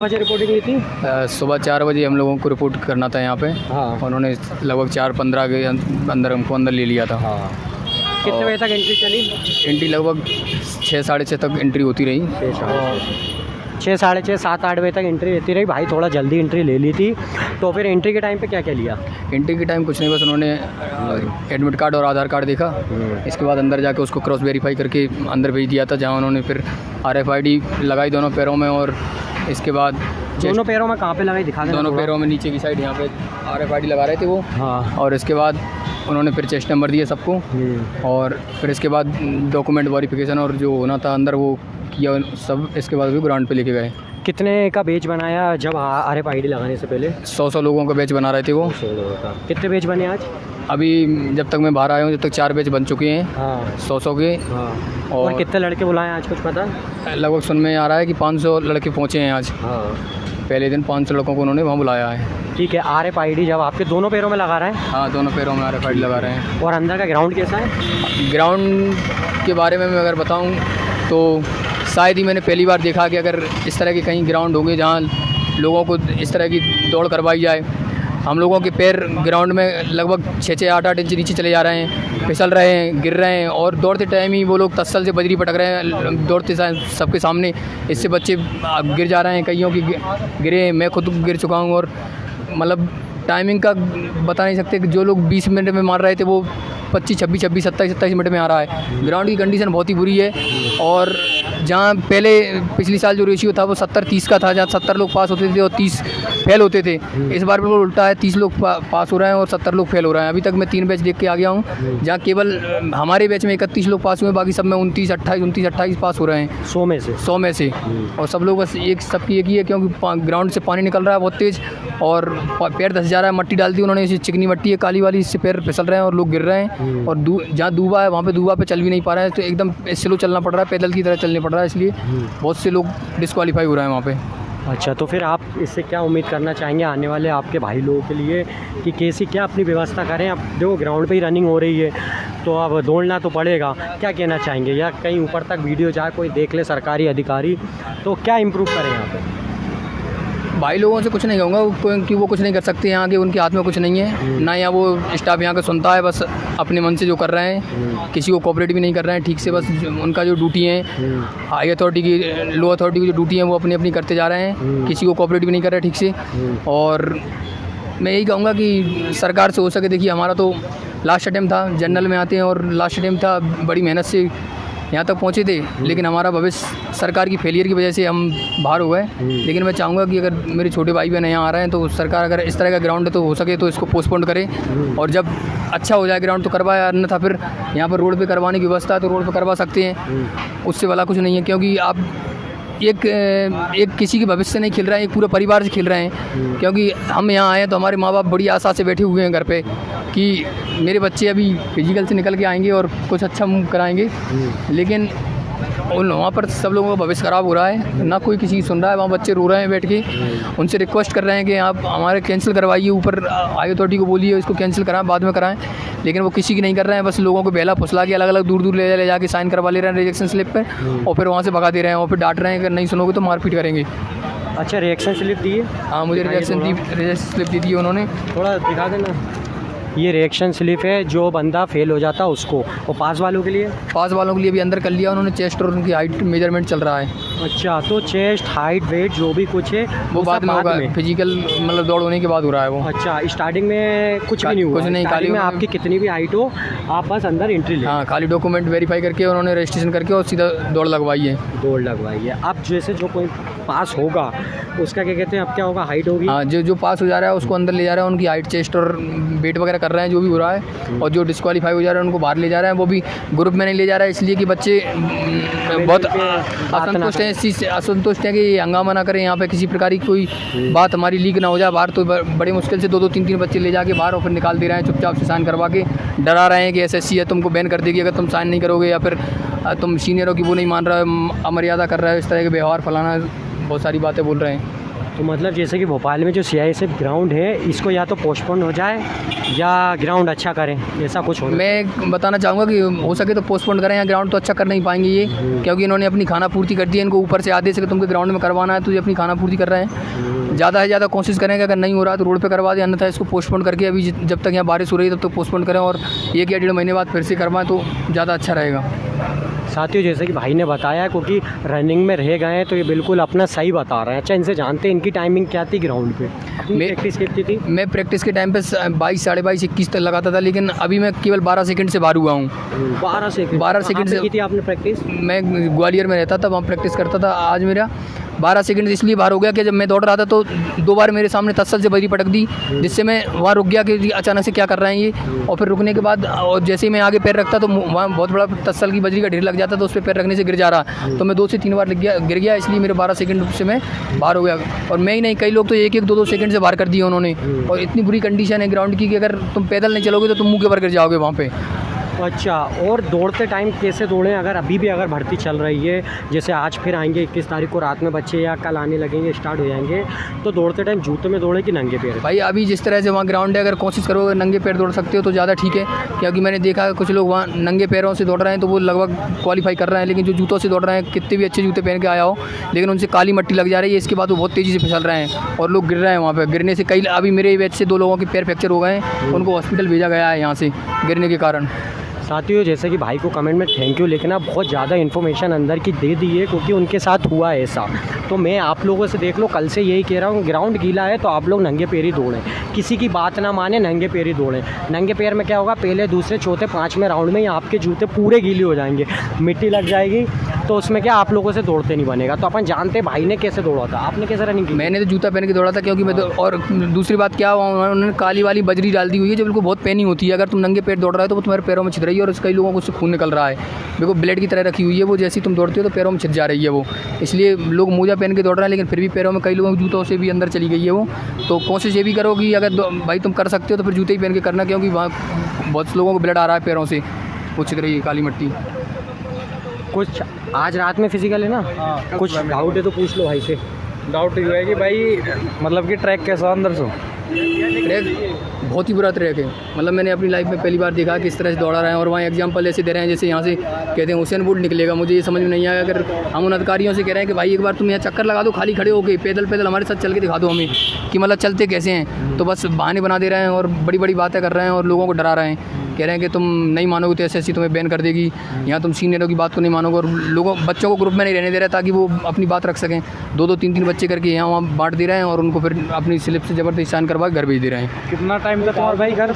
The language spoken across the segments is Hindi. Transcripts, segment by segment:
बजे रिपोर्टिंग ली थी? सुबह 4 बजे हम लोगों को रिपोर्ट करना था यहाँ पे। हाँ। उन्होंने लगभग 4:15 के अंदर हमको अंदर ले लिया था। हाँ। कितने बजे तक एंट्री चली? एंट्री लगभग 6 साढ़े 6 तक एंट्री होती रही। 6 साढ़े 6 7 8 बजे तक एंट्री रहती रही। भाई थोड़ा जल्दी एंट्री ले ली थी, तो फिर एंट्री के टाइम पे क्या क्या लिया? एंट्री के टाइम कुछ नहीं, बस उन्होंने एडमिट कार्ड और आधार कार्ड देखा। इसके बाद अंदर जाके उसको क्रॉस वेरीफाई करके अंदर भेज दिया था, जहाँ उन्होंने फिर RFID लगाई दोनों पैरों में। और इसके बाद दोनों पैरों में कहाँ पे लगाई, दिखा देना। दोनों पैरों में नीचे की साइड यहाँ पे RFID लगा रहे थे वो। हाँ। और इसके बाद उन्होंने फिर चेस्ट नंबर दिए सबको। और फिर इसके बाद डॉक्यूमेंट वेरिफिकेशन और जो होना था अंदर वो किया सब। इसके बाद भी ग्राउंड पे लेके गए। कितने का बैच बनाया जब RFID लगाने से पहले? 100 लोगों का बैच बना रहे थे वो। 100 लोगों का। कितने बैच बने आज? अभी जब तक मैं बाहर आया हूँ, जब तक 4 बैच बन चुके हैं। हाँ। 100 के। हाँ। और कितने लड़के बुलाए आज, कुछ पता? लगभग सुन में आ रहा है कि 500 लड़के पहुँचे हैं आज। हाँ। पहले दिन 500 लड़कों को उन्होंने वहाँ बुलाया है। ठीक है। RFID जब आपके दोनों पैरों में लगा रहे हैं? हाँ, दोनों पैरों में RFID लगा रहे हैं। और अंदर का ग्राउंड कैसा है? ग्राउंड के बारे में मैं अगर बताऊं तो शायद ही मैंने पहली बार देखा कि अगर इस तरह के कहीं ग्राउंड होंगे जहां लोगों को इस तरह की दौड़ करवाई जाए। हम लोगों के पैर ग्राउंड में लगभग 6-8 इंच नीचे चले जा रहे हैं, फिसल रहे हैं, गिर रहे हैं। और दौड़ते टाइम ही वो लोग तस्सल से बजरी पटक रहे हैं दौड़ते सबके सामने। इससे बच्चे गिर जा रहे हैं, कईयों की गिरे। मैं खुद गिर चुका हूँ। और मतलब टाइमिंग का बता नहीं सकते कि जो लोग 20 मिनट में मार रहे थे वो 25, 26, 27 मिनट में आ रहा है। ग्राउंड की कंडीशन बहुत ही बुरी है। और जहाँ पहले पिछली साल जो रेशियो था वो 70-30 का था, जहाँ 70 लोग पास होते थे और 30 फेल होते थे। इस बार बिल्कुल उल्टा है, 30 लोग पास हो रहे हैं और 70 लोग फेल हो रहे हैं। अभी तक मैं 3 बैच देख के आ गया हूँ, जहाँ केवल हमारे बैच में 31 लोग पास हुए, बाकी सब में 29, 28 पास हो रहे हैं 100 में से। और सब लोग बस सबकी एक ही है, क्योंकि ग्राउंड से पानी निकल रहा है बहुत तेज़ और पैर धंस जा रहा है। मट्टी डाल दी उन्होंने, चिकनी मट्टी है काली वाली, इससे पैर फिसल रहे हैं और लोग गिर रहे हैं। और जहाँ दूबा है वहाँ पे दूबा पे चल भी नहीं पा रहे हैं, तो एकदम स्लो चलना पड़ रहा है, पैदल की तरह चलने पड़ रहा है। इसलिए बहुत से लोग डिस्क्वालीफाई हो रहे हैं वहाँ पे। अच्छा, तो फिर आप इससे क्या उम्मीद करना चाहेंगे आने वाले आपके भाई लोगों के लिए कि कैसी क्या अपनी व्यवस्था करें? अब देखो ग्राउंड पे ही रनिंग हो रही है, तो अब दौड़ना तो पड़ेगा। क्या कहना चाहेंगे? या कहीं ऊपर तक वीडियो जाए, कोई देख ले सरकारी अधिकारी, तो क्या इम्प्रूव करें यहाँ पे? भाई लोगों से कुछ नहीं कहूँगा क्योंकि वो कुछ नहीं कर सकते यहाँ के, उनके हाथ में कुछ नहीं है ना। यहाँ वो स्टाफ यहाँ का सुनता है, बस अपने मन से जो कर रहे हैं, किसी को कोऑपरेट भी नहीं कर रहे हैं ठीक से। बस उनका जो ड्यूटी है, हाई अथॉरिटी की, लो अथॉरिटी की जो ड्यूटी है वो अपनी अपनी करते जा रहे हैं, किसी को कोऑपरेट भी नहीं कर रहे ठीक से। और मैं यही कहूँगा कि सरकार से हो सके, देखिए हमारा तो लास्ट अटेम्प्ट था, जनरल में आते हैं और लास्ट अटेम्प्ट था, बड़ी मेहनत से यहाँ तक पहुँचे थे, लेकिन हमारा भविष्य सरकार की फेलियर की वजह से हम बाहर हो गए। लेकिन मैं चाहूँगा कि अगर मेरे छोटे भाई बहन यहाँ आ रहे हैं तो सरकार अगर इस तरह का ग्राउंड है तो हो सके तो इसको पोस्टपोन करे, और जब अच्छा हो जाए ग्राउंड तो करवाए। अन्यथा फिर यहाँ पर रोड पे करवाने की व्यवस्था है तो रोड पे करवा सकते हैं, उससे वाला कुछ नहीं है। क्योंकि आप एक किसी के भविष्य से नहीं खेल रहे हैं, एक पूरे परिवार से खेल रहे हैं। क्योंकि हम यहाँ आए तो हमारे माँ बाप बड़ी आशा से बैठे हुए हैं घर पे कि मेरे बच्चे अभी फिजिकल से निकल के आएंगे और कुछ अच्छा कराएंगे। लेकिन वहाँ पर सब लोगों का भविष्य ख़राब हो रहा है, ना कोई किसी की सुन रहा है। वहाँ बच्चे रो रहे हैं बैठ के, उनसे रिक्वेस्ट कर रहे हैं कि आप हमारे कैंसिल करवाइए, ऊपर हाई अथॉरिटी को बोलिए इसको कैंसिल कराएं, बाद में कराएं। लेकिन वो किसी की नहीं कर रहे हैं, बस लोगों को बेला फुसला के अलग अलग दूर ले जाके साइन करवा ले रहे हैं रिजेक्शन स्लिप पर, और फिर वहाँ से भगा दे रहे हैं और फिर डांट रहे हैं कि नहीं सुनोगे तो मारपीट करेंगे। अच्छा, रिएक्शन स्लिप दी है? हाँ, मुझे रिजेक्शन स्लिप दी थी उन्होंने। थोड़ा दिखा देना। ये रिएक्शन स्लिप है जो बंदा फेल हो जाता है उसको। और पास वालों के लिए? पास वालों के लिए भी अंदर कर लिया उन्होंने, चेस्ट और उनकी हाइट मेजरमेंट चल रहा है। अच्छा, तो चेस्ट, हाइट, वेट जो भी कुछ है वो बाद में होगा, फिजिकल मतलब दौड़ होने के बाद हो रहा है वो। अच्छा, स्टार्टिंग में कुछ भी नहीं हुआ? कुछ नहीं, खाली में आपकी कितनी भी हाइट हो आप बस अंदर एंट्री ले। हाँ, खाली डॉक्यूमेंट वेरीफाई करके उन्होंने रजिस्ट्रेशन करके और सीधा दौड़ लगवाई है। दौड़ लगवाई है। अब जैसे जो कोई पास होगा उसका क्या कहते हैं, अब क्या होगा, हाइट होगी? हाँ, जो पास हो जा रहा है उसको अंदर ले जा रहे हैं, उनकी हाइट, चेस्ट और वेट वगैरह कर रहे हैं जो भी हो रहा है। और जो डिस्क्वालीफाई हो जा रहे हैं उनको बाहर ले जा रहे हैं, वो भी ग्रुप में नहीं ले जा रहा है, इसलिए कि बच्चे बहुत असंतुष्ट हैं इस चीज़ से, असंतुष्ट हैं कि हंगामा ना करें यहाँ पे, किसी प्रकार की कोई बात हमारी लीक ना हो जाए बाहर। तो बड़ी मुश्किल से 2-2, 3-3 बच्चे ले जाके बाहर और फिर निकाल दे रहे हैं, चुपचाप से साइन करवा के डरा रहे हैं कि SSC है, तुमको बैन कर देगी अगर तुम साइन नहीं करोगे, या फिर तुम सीनियरों की वो नहीं मान रहा है, अमर्यादा कर रहा है, इस तरह के व्यवहार फलाना, बहुत सारी बातें बोल रहे हैं। तो मतलब जैसे कि भोपाल में जो CISF ग्राउंड है इसको या तो पोस्टपोन हो जाए या ग्राउंड अच्छा करें, ऐसा कुछ हो? मैं बताना चाहूँगा कि हो सके तो पोस्टपोन करें, या ग्राउंड तो अच्छा कर नहीं पाएंगे ये, क्योंकि इन्होंने अपनी खाना पूर्ति कर दी है। इनको ऊपर से आदेश है कि तुमको ग्राउंड में करवाना है, तो ये अपनी खाना पूर्ति कर रहे हैं। ज़्यादा से ज़्यादा कोशिश करेंगे, अगर नहीं हो रहा तो रोड पे करवा दें, अन्यथा इसको पोस्टपोन करके अभी जब तक यहाँ बारिश हो रही है तब तक पोस्टपोन करें, और 1 या 1.5 महीने बाद फिर से करवाएं तो ज़्यादा अच्छा रहेगा। साथियों, जैसे कि भाई ने बताया, क्योंकि रनिंग में रह गए हैं तो ये बिल्कुल अपना सही बता रहे हैं। अच्छा, इनसे जानते हैं इनकी टाइमिंग क्या थी ग्राउंड पे, प्रैक्टिस कितनी थी? मैं प्रैक्टिस के टाइम पे 22, साढ़े 22, 21 तक लगाता था, लेकिन अभी मैं केवल 12 सेकंड से बाहर हुआ हूँ। 12 सेकंड से की थी आपने प्रैक्टिस? मैं ग्वालियर में रहता था, वहाँ प्रैक्टिस करता था। आज मेरा 12 सेकंड इसलिए बाहर हो गया कि जब मैं दौड़ रहा था तो 2 बार मेरे सामने तत्सल से बजरी पटक दी, जिससे मैं वहाँ रुक गया कि अचानक से क्या कर रहे हैं ये। और फिर रुकने के बाद और जैसे ही मैं आगे पैर रखता तो वहाँ बहुत बड़ा तत्सल की बजरी का ढेर लग जाता, तो उस पर पैर रखने से गिर जा रहा, तो मैं 2 से 3 बार गिर गया, इसलिए मेरे 12 सेकंड से मैं बाहर हो गया। और मैं ही नहीं, कई लोग तो 1-1, 2-2 सेकंड से बाहर कर दिए उन्होंने। और इतनी बुरी कंडीशन है ग्राउंड की कि अगर तुम पैदल नहीं चलोगे तो तुम मुँह के ऊपर गिर जाओगे वहाँ पे। अच्छा, और दौड़ते टाइम कैसे दौड़ें? अगर अभी भी अगर भर्ती चल रही है, जैसे आज फिर आएंगे 21 तारीख को रात में बच्चे, या कल आने लगेंगे, स्टार्ट हो जाएंगे, तो दौड़ते टाइम जूते में दौड़े कि नंगे पैर? भाई अभी जिस तरह से वहाँ ग्राउंड है, अगर कोशिश करोगे नंगे पैर दौड़ सकते हो तो ज़्यादा ठीक है, क्योंकि मैंने देखा है कुछ लोग वहाँ नंगे पैरों से दौड़ रहे हैं तो वो लगभग क्वालिफाई कर रहे हैं। लेकिन जो जूतों से दौड़ रहे हैं, कितने भी अच्छे जूते पहन के आया हो, लेकिन उनसे काली मट्टी लग जा रही है, इसके बाद वो बहुत तेज़ी से फिसल रहे हैं और लोग गिर रहे हैं वहाँ पर। गिरने से कई, अभी मेरे बैच से 2 लोगों के पैर फ्रैक्चर हो गए हैं, उनको हॉस्पिटल भेजा गया है यहाँ से गिरने के कारण। साथियों, जैसे कि भाई को कमेंट में थैंक यू लिखना, बहुत ज़्यादा इन्फॉर्मेशन अंदर की दे दी है, क्योंकि उनके साथ हुआ है ऐसा। तो मैं आप लोगों से, देख लो, कल से यही कह रहा हूँ, ग्राउंड गीला है तो आप लोग नंगे पैर ही दौड़ें, किसी की बात ना माने, नंगे पैर ही दौड़ें। नंगे पैर में क्या होगा, पहले, दूसरे, चौथे, 5वें राउंड में आपके जूते पूरे गीले हो जाएंगे, मिट्टी लग जाएगी, तो उसमें क्या आप लोगों से दौड़ते नहीं बनेगा। तो अपन जानते भाई ने कैसे दौड़ा था, आपने कैसे रनिंग की? मैंने तो जूता पहन के दौड़ा था, क्योंकि मैं तो, और दूसरी बात क्या, उन्होंने काली वाली बजरी डाल दी हुई है जो बिल्कुल बहुत पैनी होती है। अगर तुम नंगे पैर दौड़ रहे हो तो वो तुम्हारे पैरों में छिद रही है, और कई लोगों को उससे खून निकल रहा है, बिल्कुल ब्लेड की तरह रखी हुई है वो। जैसे ही तुम दौड़ते हो तो पैरों में छिद जा रही है वो, इसलिए लोग मोजा पहन के दौड़ रहे हैं, लेकिन फिर भी पैरों में कई लोगों के जूतों से भी अंदर चली गई है वो। तो कोशिश ये भी करो कि अगर भाई तुम कर सकते हो तो फिर जूते ही पहन के करना, क्योंकि वहाँ बहुत लोगों को ब्लड आ रहा है पैरों से, वो छिद रही है काली मट्टी। कुछ आज रात में फिजिकल है ना? हाँ, कुछ डाउट है तो पूछ लो भाई से। डाउट ये है कि भाई मतलब कि ट्रैक कैसा अंदर से? ट्रैक बहुत ही बुरा ट्रैक है, मतलब मैंने अपनी लाइफ में पहली बार देखा कि इस तरह से दौड़ा रहे हैं। और वहाँ एग्जांपल ऐसे दे रहे हैं जैसे यहाँ से कहते हैं हुसैन बोल्ट निकलेगा। मुझे ये समझ में नहीं आया। अगर हम उन अधिकारियों से कह रहे हैं कि भाई एक बार तुम यहाँ चक्कर लगा दो खाली खड़े होके, पैदल पैदल हमारे साथ चल के दिखा दो हमें कि मतलब चलते कैसे हैं, तो बस बहाने बना दे रहे हैं और बड़ी बड़ी बातें कर रहे हैं और लोगों को डरा रहे हैं। कह रहे हैं कि तुम नहीं मानोगे तो एसएससी तुम्हें बैन कर देगी, यहाँ तुम सीनियरों की बात को नहीं मानोगे, और लोगों बच्चों को ग्रुप में नहीं रहने दे रहे ताकि वो अपनी बात रख सकें। 2-2, 3-3 बच्चे करके यहाँ वहाँ बांट दे रहे हैं और उनको फिर अपनी स्लिप से ज़बरदस्ती साइन करवा घर भेज दे रहे हैं। कितना टाइम था तुम्हारा भाई घर?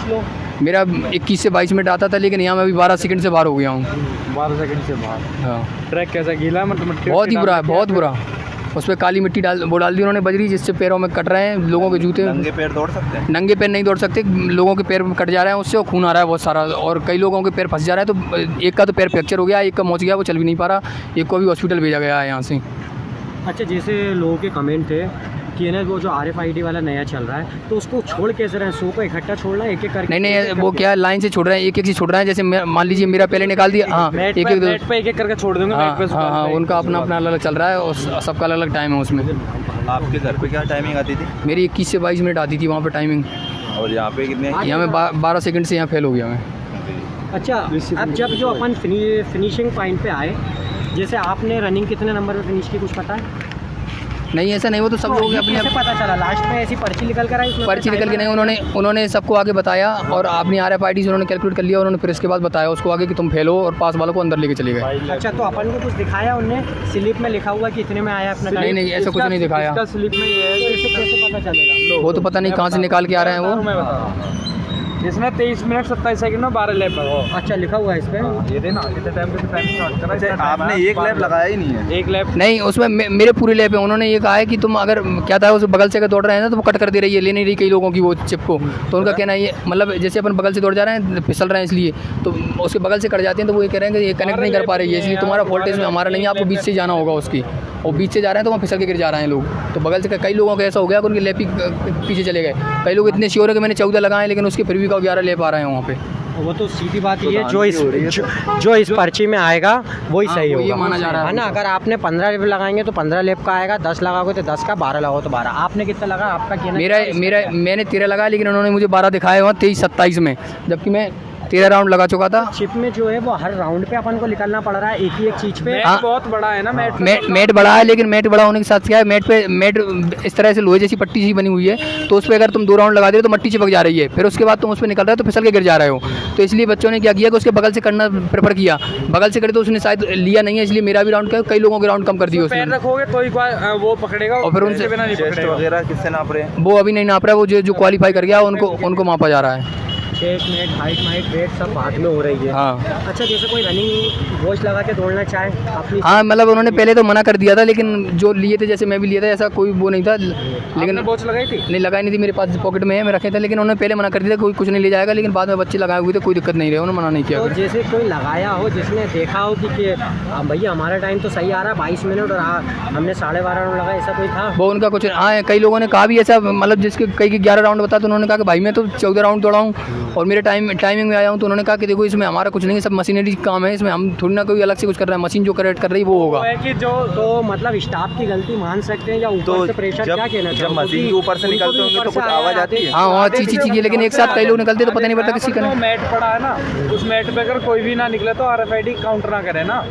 मेरा 21 से 22 मिनट आता था, लेकिन यहाँ मैं अभी 12 सेकंड से बाहर हो गया हूँ। 12 सेकंड से बाहर? हाँ। ट्रैक कैसा गीला है? मतलब बहुत ही बुरा है, बहुत बुरा। उस पर काली मिट्टी डाल दी उन्होंने बजरी, जिससे पैरों में कट रहे हैं लोगों के जूते। नंगे पैर दौड़ सकते हैं? नंगे पैर नहीं दौड़ सकते, लोगों के पैर कट जा रहे हैं उससे, और खून आ रहा है बहुत सारा, और कई लोगों के पैर फंस जा रहे हैं। तो एक का तो पैर फ्रैक्चर हो गया, एक का मोच गया, वो चल भी नहीं पा रहा, एक को भी हॉस्पिटल भेजा गया है यहाँ से। अच्छा, जैसे लोगों के कमेंट थे कि ना वो जो RFID वाला नया चल रहा है, तो उसको छोड़ कैसे रहे हैं? 100 को इकट्ठा छोड़ना है, एक एक करके? नहीं, वो क्या है, लाइन से छोड़ रहे हैं, एक एक से छोड़ रहे हैं। जैसे मान लीजिए मेरा पहले निकाल दिया, हाँ, एक एक करके छोड़ दूंगा। हाँ, उनका अपना अपना अलग चल रहा है और सबका अलग अलग टाइम है उसमें। आपके घर पे क्या टाइमिंग आती थी? मेरी 21 से 22 मिनट आती थी वहाँ पर टाइमिंग। और यहाँ पे कितने? यहाँ मैं 12 सेकंड से यहाँ फेल हो गया मैं। अच्छा, अब जब जो अपन फिनिशिंग पॉइंट पे आए, जैसे आपने रनिंग कितने नंबर पे फिनिश की, कुछ पता है? नहीं, ऐसा नहीं, वो तो सब लोग अपने पता चला लास्ट में ऐसी पर्ची निकल कर आई? पर्ची निकल के नहीं, उन्होंने सबको आगे बताया और अपनी RFID से उन्होंने कैलकुलेट कर लिया, और उन्होंने फिर इसके बाद बताया उसको आगे कि तुम फेल हो, और पास वालों को अंदर लेके चले गए। अच्छा, तो अपन को कुछ दिखाया उनने? स्लिप में लिखा हुआ कि इतने में आया अपना? नहीं, ऐसा कुछ नहीं दिखाया। स्लिप में ये है, कैसे पता चलेगा? वो तो पता नहीं कहाँ से निकाल के आ रहे हैं वो। इसमें 23 मिनट 27 सेकंड में 12 लैप है। अच्छा, लिखा हुआ है इस पर? ये देना कितने टाइम पे टाइम स्टार्ट करा। अच्छा, आपने एक लैप लगाया ही नहीं है? एक लैप नहीं, उसमें मेरे पूरे लैप है। उन्होंने ये कहा है कि तुम अगर क्या था उस बगल से अगर दौड़ रहे हैं ना तो वो कट कर दे रही है, ले नहीं रही कई लोगों की वो चिप को। तो उनका कहना है ये, मतलब जैसे अपन बगल से दौड़ जा रहे हैं, फिसल रहे हैं, इसलिए तो उसके बगल से कट जाते हैं, तो वो ये कह रहे हैं कि ये कनेक्ट नहीं कर पा रही है, इसलिए तुम्हारा फॉल्ट इसमें हमारा नहीं है, आपको बीच से जाना होगा उसकी। और बीच से जा रहे हैं तो वहाँ फिसल के गिर जा रहे हैं लोग। तो बगल से कई लोगों का ऐसा हो गया कि उनके लैप ही पीछे चले गए। कई लोग इतने श्योर है कि मैंने 14 लगाए, लेकिन उसके फिर भी 11 लैप आ रहे हैं वहाँ पे। वो तो सीधी बात तो ये दान जो की इस हो रही है जो इस पर्ची में आएगा वही हाँ, सही वो ये होगा, माना जा रहा है ना। अगर आपने 15 लेप लगाएंगे तो 15 लेप का आएगा, 10 लगाओगे तो 10 का, 12 लगाओ तो 12। आपने कितना लगा, आपका कहना मेरा मैंने 13 लगाया, लेकिन उन्होंने मुझे 12 दिखाए हुआ 23-27 में, जबकि मैं 13 राउंड लगा चुका था। चिप में जो है वो हर राउंड पे अपन को निकलना पड़ रहा है एक ही एक चीज पे। मैट बहुत बड़ा है ना, मैट बड़ा है, लेकिन मैट बड़ा होने के साथ क्या है, मैट इस तरह से लोहे जैसी पट्टी सी बनी हुई है, तो उस पर अगर तुम 2 राउंड लगा दे तो मट्टी चिपक जा रही है, फिर उसके बाद तुम उस पर निकल रहे हो तो फिसल के गिर जा रहे हो। तो इसलिए बच्चों ने क्या किया कि उसके बगल से करना प्रेफर किया, बगल से करे तो उसने शायद लिया नहीं है, इसलिए मेरा भी राउंड कई लोगों के राउंड कम कर दिए पैर उसने। रखोगे तो ही वो पकड़ेगा, और फिर उनसे बिना नहीं चेस्ट पकड़ेगा। वगैरह किससे नाप रहे हैं? वो अभी नहीं नाप रहा है, वो जो क्वालिफाई कर गया उनको मापा जा रहा है। चेस्ट मेट, हाइट माइट, वेट सब बाद में हो रही है। हाँ अच्छा, जैसे कोई रनिंग वॉच लगा के दौड़ना चाहे अपनी, हाँ, मतलब उन्होंने पहले तो मना कर दिया था, लेकिन जो लिए थे, जैसे मैं भी लिया था, ऐसा कोई वो नहीं था, लेकिन वॉच लगाई थी? नहीं लगाई नहीं थी, मेरे पास पॉकेट में है, मैं रखे थे, लेकिन उन्होंने पहले मना कर दिया कोई कुछ नहीं ले जाएगा, लेकिन बाद में बच्चे लगाए हुए थे, कोई दिक्कत नहीं रही, उन्होंने मना नहीं किया। तो जैसे कोई लगाया हो, जिसने देखा हो कि भैया हमारा टाइम तो सही आ रहा है 22 मिनट और हमने 12.5 राउंड लगाया, ऐसा कोई था? वो उनका कुछ, हाँ, कई लोगों ने कहा भी ऐसा, मतलब जिसके कई के 11 राउंड बता, तो उन्होंने कहा कि भाई मैं तो 14 राउंड दौड़ा हूँ और मेरे टाइमिंग में आया हूँ, तो उन्होंने कहा कि देखो इसमें हमारा कुछ नहीं है, सब मशीनरी काम है, इसमें हम थोड़ी ना कोई अलग से कुछ कर रहे हैं, मशीन जो करेक्ट कर रही है वो होगा। कि जो तो मतलब स्टाफ की गलती मान सकते हैं या ऊपर से प्रेशर, क्या कहना जब चाहोगे? मशीन के ऊपर से निकलते होंगे तो कुछ आवाज़ आती है? हाँ वहाँ चीची की, लेकिन एक साथ कई लोग निकलते तो पता नहीं पड़ता किसी का। मैट पड़ा है ना, उस मैट पे अगर कोई भी ना निकले तो RFID काउंट ना करे ना।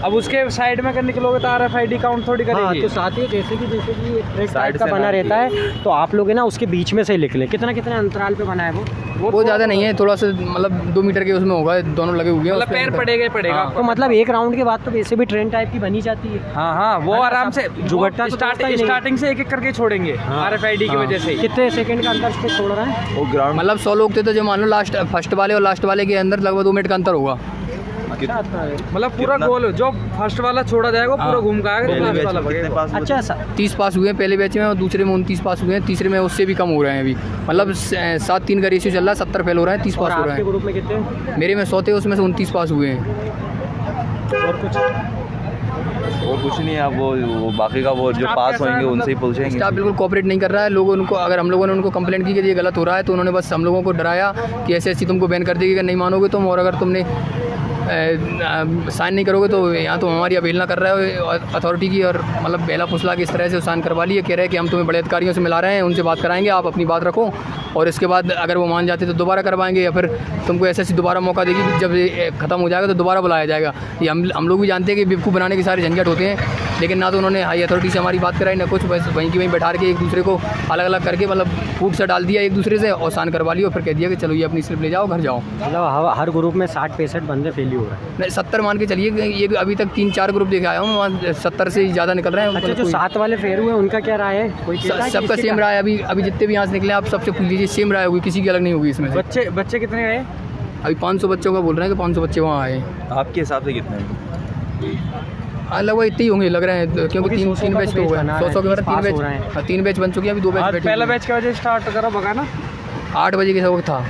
अब उसके साइड में अगर निकलोगे तो RFID काउंट थोड़ी हाँ, करेगी। तो साथ ही जैसे कि एक ट्रैक टाइप का बना रहता है, तो आप लोग है ना उसके बीच में से लिख लें। कितना अंतराल पे बना है वो ज़्यादा नहीं है, थोड़ा सा मतलब 2 मीटर के उसमें होगा, दोनों लगे हुए हैं, मतलब पैर पड़ेगा ही पड़ेगा। तो मतलब एक राउंड के बाद तो वैसे भी ट्रेन टाइप की बनी जाती है। हाँ हाँ, वो आराम से जुगट्टा तो होता ही नहीं। स्टार्टिंग से एक करके छोड़ेंगे RFID की वजह से। कितने सेकंड का अंतर पे छोड़ रहा है वो ग्राउंड मतलब 100 लोग थे, तो जो मान लो लास्ट फर्स्ट वाले और लास्ट वाले के अंदर लगभग 2 मिनट का अंतर होगा। मतलब पूरा गोल जो फर्स्ट वाला छोड़ा जाएगा पूरा घूम का आएगा, लास्ट वाला कितने पास? अच्छा 30 पास हुए हैं पहले बैच में, और दूसरे में 29 पास हुए हैं, तीसरे में उससे भी कम हो रहे हैं अभी, मतलब 7-3 का रेशियो चल रहा है, 70 फेल हो रहे हैं, 30 पास हो रहे आपके हैं। ग्रुप में कितने? मेरे में 100 थे, उसमें से 29 पास हुए हैं। और कुछ और कुछ नहीं है, अब वो बाकी का वो जो पास होंगे उनसे ही पूछेंगे। स्टाफ बिल्कुल कोऑपरेट नहीं कर रहा है, लोगों उनको, अगर हम लोगों ने उनको कंप्लेंट की कि ये गलत हो रहा है, तो उन्होंने बस हम लोगों को डराया कि ऐसे तुमको बैन कर देगी, अगर नहीं मानोगे तुम, और अगर तुमने साइन नहीं करोगे तो यहाँ तो हमारी अवहेलना कर रहा है अथॉरिटी की, और मतलब बेला फुसला के इस तरह से साइन करवा लिए, कह रहे हैं कि हम तुम्हें बड़े अधिकारियों से मिला रहे हैं, उनसे बात कराएंगे, आप अपनी बात रखो, और इसके बाद अगर वो मान जाते तो दोबारा करवाएंगे, या फिर तुमको ऐसे दोबारा मौका देगी कि जब ये ख़त्म हो जाएगा तो दोबारा बुलाया जाएगा। ये हम लोग भी जानते हैं कि बेवकूफ़ बनाने के सारे झंझट होते हैं, लेकिन ना तो उन्होंने हाई अथॉरिटी से हमारी बात कराई, ना कुछ, बस वहीं की वहीं बैठा के एक दूसरे को अलग अलग करके मतलब फूट से डाल दिया एक दूसरे से, और साइन करवा लिया, और फिर कह दिया कि चलो ये अपनी स्लिप ले जाओ, घर जाओ। मतलब हर ग्रुप में 60-65 बंदे फेल ही हो रहे हैं। नहीं 70 मान के चलिए, ये अभी तक 3-4 ग्रुप देखे आया हूँ, वहाँ 70 से ज़्यादा निकल रहे हैं। अच्छा, जो 7 वाले फेल हुए उनका क्या राय है? कोई कहता है कि सबका इसके सेम राय है, अभी जितने भी यहाँ से निकले आप सबसे पूछ लीजिए, सेम राय होगी, किसी की अलग नहीं होगी इसमें से। बच्चे कितने गए? अभी 500 बच्चों का बोल रहे हैं कि 500 बच्चे वहाँ आए। आपके हिसाब से कितने हैं? लगभग इतने ही होंगे लग रहे हैं, क्योंकि 3 बैच तो हुए हैं, 100 के बाद 3 बैच बन चुके हैं, अभी 2 बैच। पहला बैच के वजह स्टार्ट करो भगाना 8 बजे के वक्त था,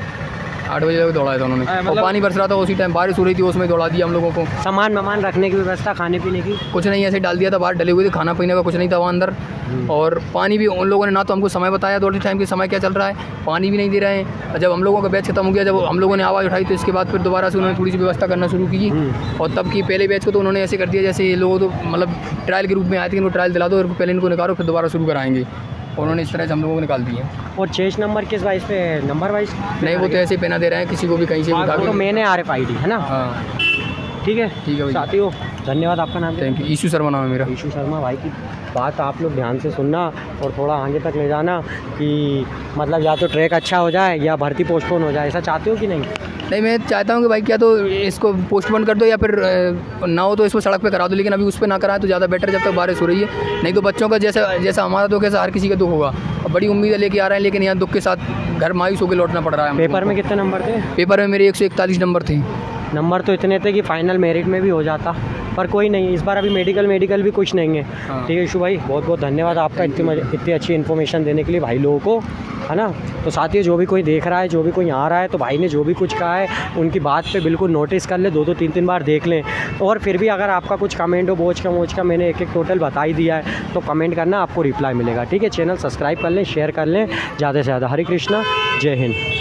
8 बजे तक दौड़ाया था उन्होंने, और पानी बरस रहा था उसी टाइम, बारिश हो रही थी, उसमें दौड़ा दिया हम लोगों को। सामान रखने की व्यवस्था, खाने पीने की कुछ नहीं, ऐसे डाल दिया था, बाहर डले हुए थे, खाना पीने का कुछ नहीं था वहाँ अंदर, और पानी भी उन लोगों ने ना तो हमको समय बताया दौड़ते टाइम के समय क्या चल रहा है, पानी भी नहीं दे रहे हैं। जब हम लोगों का बैच खत्म हो गया, जब हम लोगों ने आवाज़ उठाई, तो इसके बाद फिर दोबारा से उन्होंने थोड़ी सी व्यवस्था करना शुरू की, और तब की पहले बैच को तो उन्होंने ऐसे कर दिया जैसे ये लोग तो मतलब ट्रायल के रूप में आए थे कि वो ट्रायल दिला दो, और पहले इनको निकालो, फिर दोबारा शुरू कराएंगे, और उन्होंने इस तरह से हम लोगों को निकाल दिए। और चेस्ट नंबर किस वाइज पे? नंबर वाइज नहीं, वो तो ऐसे पहना दे रहे हैं, किसी को भी कहीं से उठा तो के। मैंने RFID है ना? हाँ ठीक है भाई, साथियों, धन्यवाद। आपका नाम? Thank you. ईशू शर्मा नाम है मेरा। ईशू शर्मा भाई की बात आप लोग ध्यान से सुनना और थोड़ा आगे तक ले जाना, कि मतलब या तो ट्रैक अच्छा हो जाए या भर्ती पोस्टपोन हो जाए, ऐसा चाहते हो कि नहीं? नहीं, मैं चाहता हूँ कि भाई क्या तो इसको पोस्टपोन कर दो, या फिर ना हो तो इसको सड़क पे करा दो, लेकिन अभी उस पर ना कराएं तो ज़्यादा बेटर, जब तक बारिश हो रही है। नहीं तो बच्चों का जैसा हमारा दुख है, हर किसी का दुख होगा। अब बड़ी उम्मीदें लेके आ रहे हैं, लेकिन यहाँ दुख के साथ घर मायूस होकर लौटना पड़ रहा है। पेपर में कितने नंबर थे? पेपर में मेरे 141 नंबर थे। नंबर तो इतने थे कि फाइनल मेरिट में भी हो जाता, पर कोई नहीं, इस बार अभी मेडिकल भी कुछ नहीं है। हाँ। ठीक है ईशू भाई, बहुत बहुत धन्यवाद आपका इतनी अच्छी इन्फॉर्मेशन देने के लिए भाई लोगों को, है ना। तो साथियों, जो भी कोई देख रहा है, जो भी कोई आ रहा है, तो भाई ने जो भी कुछ कहा है उनकी बात पे बिल्कुल नोटिस कर ले, 2-2 3-3 बार देख लें, और फिर भी अगर आपका कुछ कमेंट हो बोझ का मैंने एक टोटल बता ही दिया है, तो कमेंट करना, आपको रिप्लाई मिलेगा। ठीक है, चैनल सब्सक्राइब कर लें, शेयर कर लें ज़्यादा से ज़्यादा। हरे कृष्णा, जय हिंद।